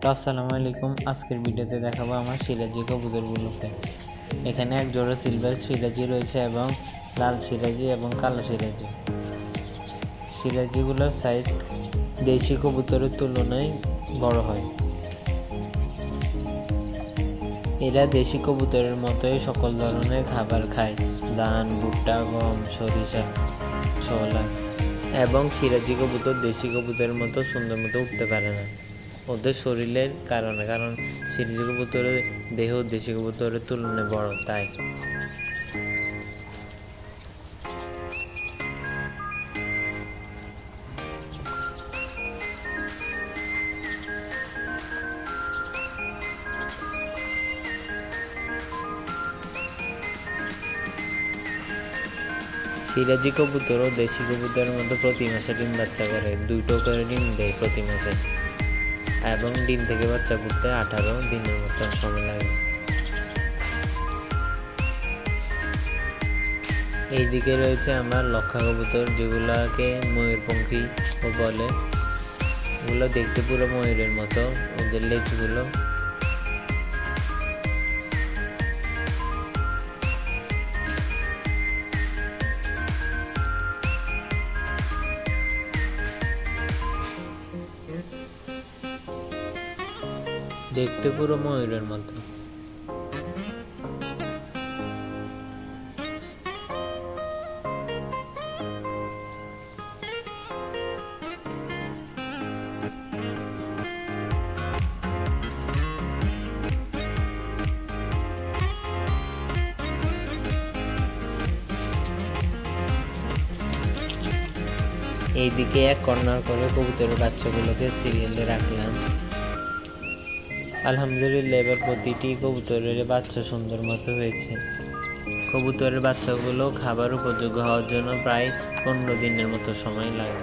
তো আসসালামু আলাইকুম। আজকের ভিডিওতে দেখাবো আমার সিরাজি কবুতরগুলোকে। এখানে এক জোড়া সিলভার সিরাজি রয়েছে এবং লাল সিরাজি এবং কালো সিরাজি। সিরাজিগুলোর সাইজ দেশি কবুতরের তুলনায় বড় হয়। এরা দেশি কবুতরের মতোই সকল ধরনের খাবার খায়, ধান, ভুট্টা, গম, সরিষা, ছোলা। এবং সিরাজি কবুতর দেশি কবুতরের মতো সুন্দর মতো উঠতে পারে না ওদের শরীরের কারণে, কারণ সিরাজি কবুতরের দেহ দেশি কবুতরের তুলনায় বড়, তাই। সিরাজি কবুতর ও দেশি কবুতরের মধ্যে প্রতি মাসে ডিম বাচ্চা করে, 2টো করে ডিম দেয় প্রতি মাসে, এবং ডিম থেকে বাচ্চা ফুটতে 18 দিনের মতো সময় লাগে। এইদিকে রয়েছে আমার লক্ষা কবুতর, যেগুলাকে ময়ূরপঙ্খী ও বলে। ওগুলো দেখতে পুরো ময়ূরের মতো, ওদের লেজগুলো। দেখতে পুরো ময়ূরের মতো। এইদিকে এক কর্নার করে কবুতরের বাচ্চাগুলোকে সিরিয়ালে রাখলাম। আলহামদুলিল্লাহ, এবার প্রতিটি কবুতরের বাচ্চা সুন্দর মতো হয়েছে। কবুতরের বাচ্চাগুলো খাবার উপযোগী হওয়ার জন্য প্রায় 15 দিনের মতো সময় লাগে।